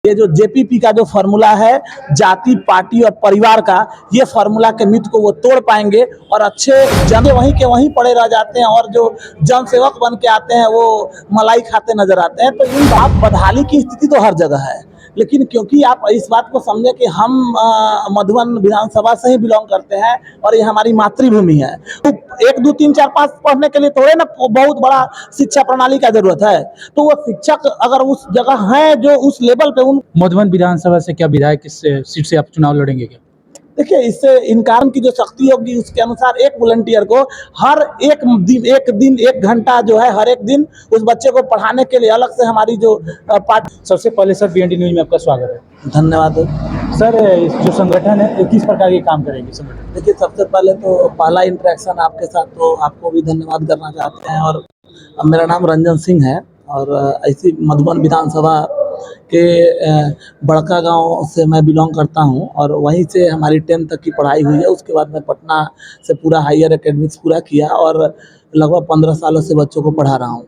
ये जो जेपीपी का जो फॉर्मूला है जाति, पार्टी और परिवार का, ये फॉर्मूला के मिथ को वो तोड़ पाएंगे और अच्छे जन वहीं के वहीं पड़े रह जाते हैं और जो जन सेवक बन के आते हैं वो मलाई खाते नजर आते हैं। तो इन बात बदहाली की स्थिति तो हर जगह है, लेकिन क्योंकि आप इस बात को समझे कि हम मधुबन विधानसभा से ही बिलोंग करते हैं और ये हमारी मातृभूमि है, तो 1, 2, 3, 4, 5 पढ़ने के लिए थोड़े ना बहुत बड़ा शिक्षा प्रणाली का जरूरत है। तो वो शिक्षक अगर उस जगह हैं जो उस लेवल पे उन मधुबन विधानसभा से क्या विधायक किस सीट से आप चुनाव लड़ेंगे क्या? देखिए, इससे इनकार की जो शक्ति होगी उसके अनुसार एक वॉलंटियर को हर एक घंटा जो है हर एक दिन उस बच्चे को पढ़ाने के लिए अलग से हमारी जो पार्टी। सबसे पहले सर बीएनडी न्यूज में आपका स्वागत है। धन्यवाद सर, जो संगठन है किस प्रकार के काम करेंगे संगठन? देखिए, सबसे पहले तो पहला इंटरेक्शन आपके साथ, तो आपको भी धन्यवाद करना चाहते हैं। और मेरा नाम रंजन सिंह है और ऐसी मधुबन विधानसभा के बड़का गांव से मैं बिलोंग करता हूं और वहीं से हमारी 10th तक की पढ़ाई हुई है। उसके बाद मैं पटना से पूरा हायर एकेडमिक्स पूरा किया और लगभग 15 सालों से बच्चों को पढ़ा रहा हूं।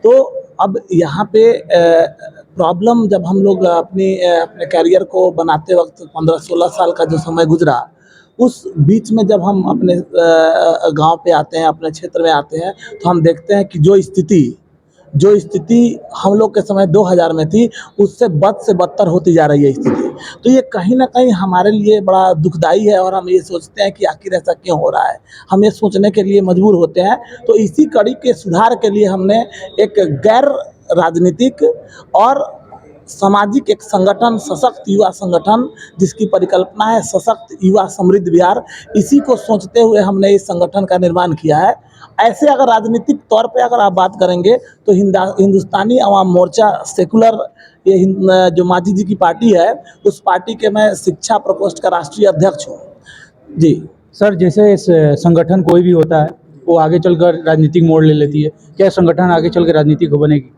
तो अब यहाँ पे प्रॉब्लम जब हम लोग अपने कैरियर को बनाते वक्त 15-16 साल का जो समय गुजरा, उस बीच में जब हम अपने गांव पे आते हैं, अपने क्षेत्र में आते हैं, तो हम देखते हैं कि जो स्थिति हम लोग के समय 2000 में थी, उससे बद से बदतर होती जा रही है स्थिति। तो ये कहीं ना कहीं हमारे लिए बड़ा दुखदाई है और हम ये सोचते हैं कि आखिर ऐसा क्यों हो रहा है, हम ये सोचने के लिए मजबूर होते हैं। तो इसी कड़ी के सुधार के लिए हमने एक गैर राजनीतिक और सामाजिक एक संगठन, सशक्त युवा संगठन, जिसकी परिकल्पना है सशक्त युवा समृद्ध बिहार, इसी को सोचते हुए हमने इस संगठन का निर्माण किया है। ऐसे अगर राजनीतिक तौर पे अगर आप बात करेंगे तो हिंदुस्तानी अवाम मोर्चा सेकुलर, ये जो मांझी जी की पार्टी है, उस पार्टी के मैं शिक्षा प्रकोष्ठ का राष्ट्रीय अध्यक्ष हूँ जी। सर, जैसे इस संगठन कोई भी होता है वो आगे चलकर राजनीतिक मोड़ ले लेती है, क्या संगठन आगे चल कर राजनीतिक बनेगी?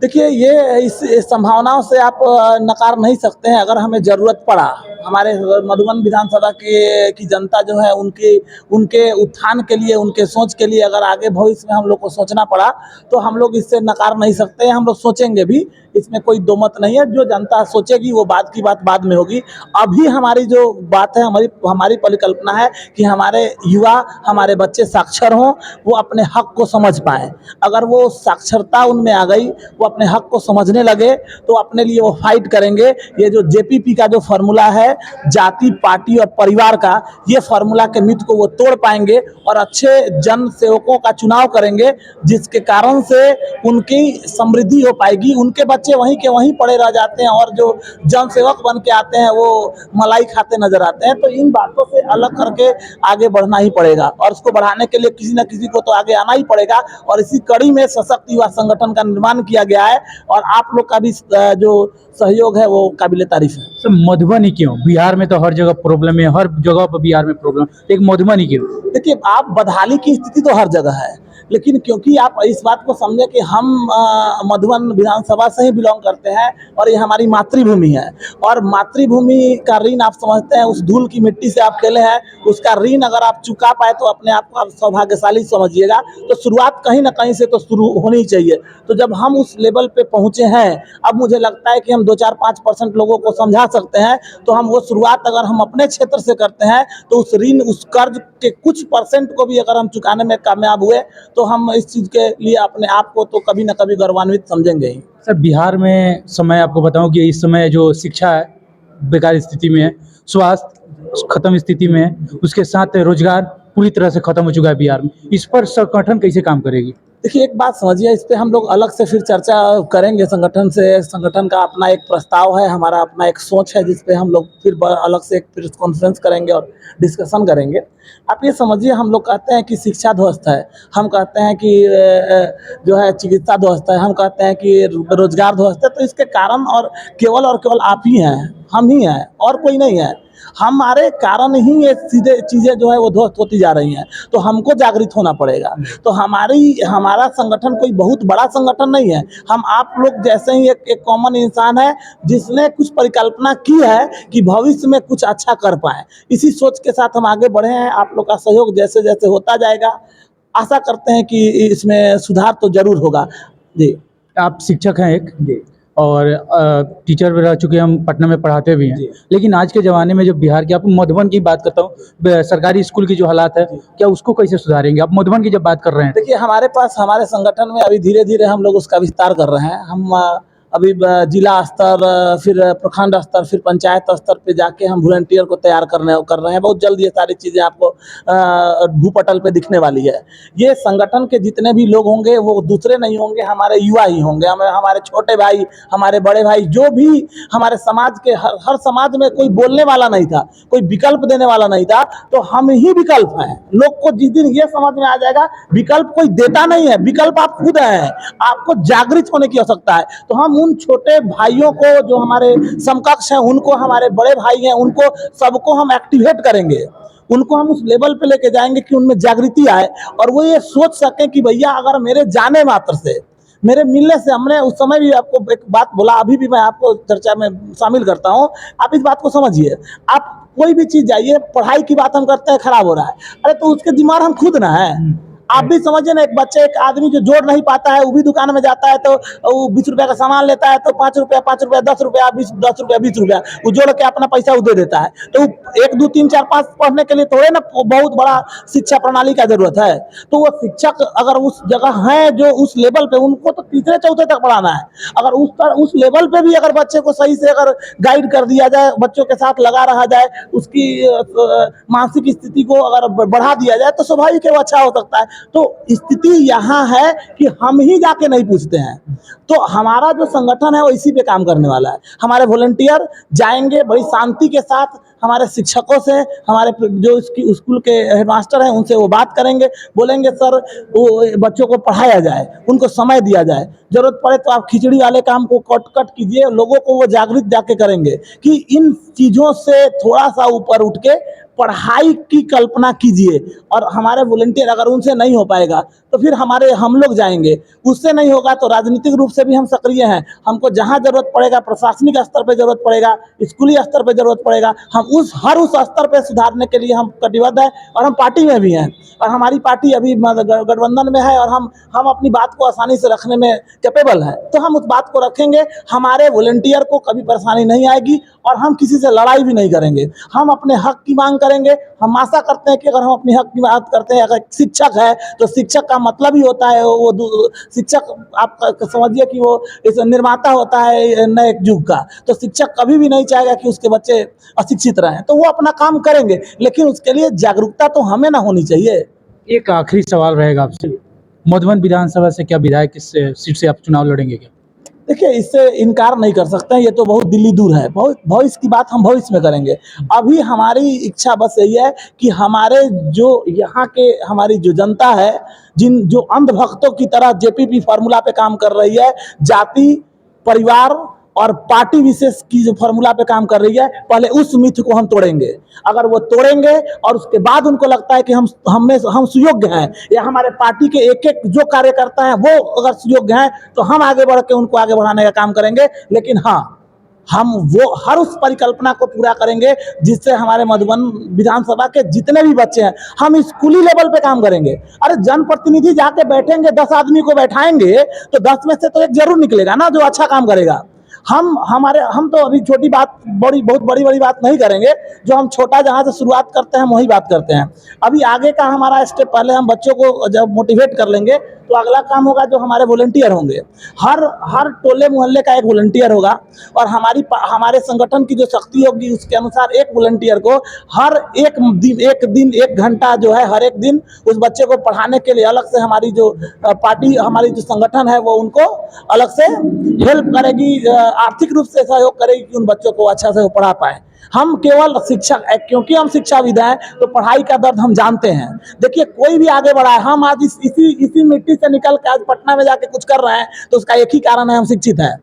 देखिए, ये इस संभावनाओं से आप नकार नहीं सकते हैं। अगर हमें ज़रूरत पड़ा, हमारे मधुबन विधानसभा की जनता जो है उनके उत्थान के लिए, उनके सोच के लिए अगर आगे भविष्य में हम लोग को सोचना पड़ा तो हम लोग इससे नकार नहीं सकते हैं। हम लोग सोचेंगे भी, इसमें कोई दो मत नहीं है। जो जनता सोचेगी वो बात की बात बाद में होगी। अभी हमारी जो बात है, हमारी परिकल्पना है कि हमारे युवा, हमारे बच्चे साक्षर हों, वो अपने हक को समझ पाएँ। अगर वो साक्षरता उनमें आ गई, वो अपने हक को समझने लगे, तो अपने लिए वो फाइट करेंगे। ये जो जेपीपी का जो फॉर्मूला है जाति, पार्टी और परिवार का, ये फॉर्मूला के मिथ को वो तोड़ पाएंगे और अच्छे जन सेवकों का चुनाव करेंगे, जिसके कारण से उनकी समृद्धि हो पाएगी। उनके बच्चे वहीं के वहीं पड़े रह जाते हैं और जो जन सेवक बन के आते हैं वो मलाई खाते नजर आते हैं। तो इन बातों से अलग करके आगे बढ़ना ही पड़ेगा और उसको बढ़ाने के लिए किसी न किसी को तो आगे आना ही पड़ेगा। और इसी कड़ी में सशक्त युवा संगठन का निर्माण किया गया है और आप लोग का भी जो सहयोग है वो काबिले तारीफ है। सर, मधुबन ही क्यों? बिहार में तो हर जगह प्रॉब्लम है, हर जगह पर बिहार में प्रॉब्लम, एक मधुबन ही क्यों? देखिए, आप बदहाली की स्थिति तो हर जगह है, लेकिन क्योंकि आप इस बात को समझे कि हम मधुबन विधानसभा से ही बिलोंग करते हैं और ये हमारी मातृभूमि है और मातृभूमि का ऋण आप समझते हैं, उस धूल की मिट्टी से आप खेले हैं, उसका ऋण अगर आप चुका पाए तो अपने आप को आप सौभाग्यशाली समझिएगा। तो शुरुआत कहीं ना कहीं से तो शुरू होनी चाहिए। तो जब हम उस लेवल पे पहुंचे हैं, अब मुझे लगता है कि हम 2-4-5% लोगों को समझा सकते हैं। तो हम वो शुरुआत अगर हम अपने क्षेत्र से करते हैं तो उस ऋण, उस कर्ज के कुछ परसेंट को भी अगर हम चुकाने में कामयाब हुए तो हम इस चीज़ के लिए अपने आप को तो कभी ना कभी गौरवान्वित समझेंगे ही। सर, बिहार में समय आपको बताऊं कि इस समय जो शिक्षा है बेकार स्थिति में है, स्वास्थ्य खत्म स्थिति में है, उसके साथ रोजगार पूरी तरह से खत्म हो चुका है बिहार में। इस पर संगठन कैसे काम करेगी? देखिए, एक बात समझिए, इस पे हम लोग अलग से फिर चर्चा करेंगे संगठन से। संगठन का अपना एक प्रस्ताव है, हमारा अपना एक सोच है, जिस पे हम लोग फिर अलग से एक प्रेस कॉन्फ्रेंस करेंगे और डिस्कशन करेंगे। आप ये समझिए, हम लोग कहते हैं कि शिक्षा ध्वस्त है, हम कहते हैं कि जो है चिकित्सा ध्वस्त है, हम कहते हैं कि रोजगार ध्वस्त है। तो इसके कारण और केवल आप ही हैं, हम ही हैं और कोई नहीं है। हमारे कारण ही ये सीधे चीज़ें जो है वो ध्वस्त होती जा रही हैं। तो हमको जागृत होना पड़ेगा। तो हमारा संगठन कोई बहुत बड़ा संगठन नहीं है। हम आप लोग जैसे ही एक कॉमन इंसान है जिसने कुछ परिकल्पना की है कि भविष्य में कुछ अच्छा कर पाए। इसी सोच के साथ हम आगे बढ़े हैं। आप लोग का सहयोग जैसे जैसे होता जाएगा, आशा करते हैं कि इसमें सुधार तो जरूर होगा जी। आप शिक्षक हैं एक, और टीचर भी रह चुके हैं, हम पटना में पढ़ाते भी हैं। जी। लेकिन आज के ज़माने में जो बिहार की, आप मधुबन की बात करता हूँ, सरकारी स्कूल की जो हालात है, क्या उसको कैसे सुधारेंगे? आप मधुबन की जब बात कर रहे हैं। देखिए, हमारे पास हमारे संगठन में अभी धीरे-धीरे हम लोग उसका विस्तार कर रहे हैं। हम अभी जिला स्तर, फिर प्रखंड स्तर, फिर पंचायत स्तर पे जाके हम वॉलंटियर को तैयार कर रहे हैं। बहुत जल्द ये सारी चीज़ें आपको भूपटल पे दिखने वाली है। ये संगठन के जितने भी लोग होंगे वो दूसरे नहीं होंगे, हमारे युवा ही होंगे। हमारे छोटे भाई, हमारे बड़े भाई, जो भी हमारे समाज के हर समाज में कोई बोलने वाला नहीं था, कोई विकल्प देने वाला नहीं था, तो हम ही विकल्प हैं। लोग को जिस दिन ये समझ में आ जाएगा विकल्प कोई देता नहीं है, विकल्प आप खुद हैं, आपको जागृत होने की आवश्यकता है। तो हम उन छोटे भाइयों को जो हमारे समकक्ष हैं, उनको, हमारे बड़े भाई हैं, उनको सबको हम एक्टिवेट करेंगे। उनको हम उस लेवल पे लेके जाएंगे कि उनमें जागृति आए और वो ये सोच सकें कि भैया अगर मेरे जाने मात्र से, मेरे मिलने से, हमने उस समय भी आपको एक बात बोला, अभी भी मैं आपको चर्चा में शामिल करता हूँ, आप इस बात को समझिए। आप कोई भी चीज़ जाइए, पढ़ाई की बात हम करते हैं, खराब हो रहा है, अरे तो उसके जिम्मेदार हम खुद ना है। आप भी समझिए ना, एक बच्चे, एक आदमी जो जोड़ नहीं पाता है, वो भी दुकान में जाता है तो वो 20 रुपया का सामान लेता है, तो 5 रुपया 5 रुपया 10 रुपया 20, 10 रुपया 20 रुपया वो जोड़ के अपना पैसा वो दे देता है। तो 1 2 3 4 5 पढ़ने के लिए थोड़े ना बहुत बड़ा शिक्षा प्रणाली का जरूरत है। तो वो शिक्षक अगर उस जगह है जो उस लेवल पे, उनको तो तीसरे चौथे तक पढ़ाना है। अगर उस लेवल पे भी अगर बच्चे को सही से अगर गाइड कर दिया जाए, बच्चों के साथ लगा रहा जाए, उसकी मानसिक स्थिति को अगर बढ़ा दिया जाए, तो स्वाभाविक है वो अच्छा हो सकता है। तो स्थिति यहाँ है कि हम ही जाके नहीं पूछते हैं। तो हमारा जो संगठन है वो इसी पे काम करने वाला है। हमारे वॉलंटियर जाएंगे बड़ी शांति के साथ, हमारे शिक्षकों से, हमारे जो इसकी स्कूल के हेडमास्टर हैं उनसे वो बात करेंगे, बोलेंगे सर वो बच्चों को पढ़ाया जाए, उनको समय दिया जाए, जरूरत पड़े तो आप खिचड़ी वाले काम को कट कीजिए। लोगों को वो जागृत जाके करेंगे कि इन चीज़ों से थोड़ा सा ऊपर उठ के पढ़ाई की कल्पना कीजिए। और हमारे वॉलंटियर अगर उनसे नहीं हो पाएगा तो फिर हम लोग जाएंगे, उससे नहीं होगा तो राजनीतिक रूप से भी हम सक्रिय हैं। हमको जहाँ जरूरत पड़ेगा, प्रशासनिक स्तर पे जरूरत पड़ेगा, स्कूली स्तर पे जरूरत पड़ेगा, हम हर उस स्तर पे सुधारने के लिए हम कटिबद्ध हैं। और हम पार्टी में भी हैं, और हमारी पार्टी अभी गठबंधन में है, और हम अपनी बात को आसानी से रखने में कैपेबल हैं। तो हम उस बात को रखेंगे, हमारे वॉलंटियर को कभी परेशानी नहीं आएगी, और हम किसी से लड़ाई भी नहीं करेंगे। हम अपने हक की मांग करेंगे। हम आशा करते हैं कि अगर हम अपने हक की बात करते हैं, अगर शिक्षक है तो शिक्षक का मतलब ही होता है वो शिक्षक, आप समझिए कि वो इस निर्माता होता है नए युग का। तो शिक्षक कभी भी नहीं चाहेगा कि उसके बच्चे अशिक्षित रहें, तो वो अपना काम करेंगे, लेकिन उसके लिए जागरूकता तो हमें ना होनी चाहिए। एक आखिरी सवाल रहेगा आपसे, मधुबन विधानसभा से क्या विधायक इस सीट से आप चुनाव लड़ेंगे क्या? देखिए, इससे इनकार नहीं कर सकते हैं, ये तो बहुत दिल्ली दूर है। भविष्य की बात हम भविष्य में करेंगे। अभी हमारी इच्छा बस यही है कि हमारे जो यहाँ के, हमारी जो जनता है, जो अंधभक्तों की तरह जेपीपी फार्मूला पे काम कर रही है, जाति, परिवार और पार्टी विशेष की जो फार्मूला पे काम कर रही है, पहले उस मिथ को हम तोड़ेंगे। अगर वो तोड़ेंगे और उसके बाद उनको लगता है कि हम सुयोग्य हैं, या हमारे पार्टी के एक एक जो कार्यकर्ता हैं वो अगर सुयोग्य हैं, तो हम आगे बढ़ के उनको आगे बढ़ाने का काम करेंगे। लेकिन हाँ, हम वो हर उस परिकल्पना को पूरा करेंगे जिससे हमारे मधुबन विधानसभा के जितने भी बच्चे हैं, हम स्कूली लेवल पे काम करेंगे। अरे जनप्रतिनिधि जाके बैठेंगे, 10 आदमी को बैठाएंगे तो 10 में से तो एक जरूर निकलेगा ना जो अच्छा काम करेगा। हम तो अभी छोटी बात, बहुत बड़ी बात नहीं करेंगे। जो हम छोटा जहाँ से शुरुआत करते हैं वही बात करते हैं। अभी आगे का हमारा स्टेप, पहले हम बच्चों को जब मोटिवेट कर लेंगे तो अगला काम होगा जो हमारे वॉलंटियर होंगे। हर टोले मोहल्ले का एक वॉलंटियर होगा, और हमारे संगठन की जो शक्ति होगी उसके अनुसार एक वॉलंटियर को हर एक घंटा जो है, हर एक दिन उस बच्चे को पढ़ाने के लिए अलग से हमारी जो पार्टी, हमारी जो संगठन है वो उनको अलग से हेल्प करेगी, आर्थिक रूप से सहयोग करेगी कि उन बच्चों को अच्छा से वो पढ़ा पाए। हम केवल शिक्षक, क्योंकि हम शिक्षाविद हैं तो पढ़ाई का दर्द हम जानते हैं। देखिए, कोई भी आगे बढ़ा है, हम आज इसी मिट्टी से निकल के आज पटना में जाके कुछ कर रहे हैं तो उसका एक ही कारण है, हम शिक्षित हैं।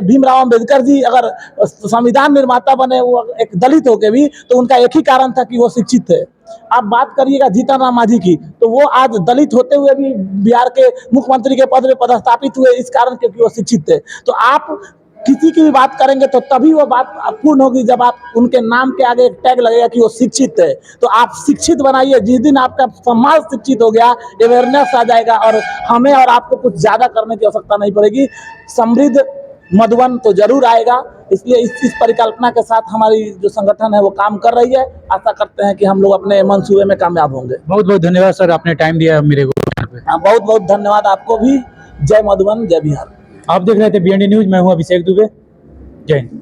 भीमराव अम्बेडकर जी अगर संविधान निर्माता बने, वो एक दलित होके भी, तो उनका एक ही कारण था कि वो शिक्षित थे। आप बात करिएगा जीतन राम मांझी की, तो वो आज दलित होते हुए भी बिहार के मुख्यमंत्री के पद में पदस्थापित हुए, इस कारण क्योंकि वो शिक्षित थे। तो आप किसी की भी बात करेंगे तो तभी वो बात पूर्ण होगी जब आप उनके नाम के आगे एक टैग लगेगा कि वो शिक्षित है। तो आप शिक्षित बनाइए, जिस दिन आपका समाज शिक्षित हो गया, अवेयरनेस आ जाएगा और हमें और आपको कुछ ज़्यादा करने की आवश्यकता नहीं पड़ेगी, समृद्ध मधुबन तो जरूर आएगा। इसलिए इस परिकल्पना के साथ हमारी जो संगठन है वो काम कर रही है। आशा करते हैं कि हम लोग अपने मंसूबे में कामयाब होंगे। बहुत बहुत धन्यवाद सर, आपने टाइम दिया मेरे को यहाँ पे। बहुत बहुत धन्यवाद आपको भी। जय मधुबन, जय बिहार। आप देख रहे थे BND न्यूज, मैं हूँ अभिषेक दुबे। जय हिंद।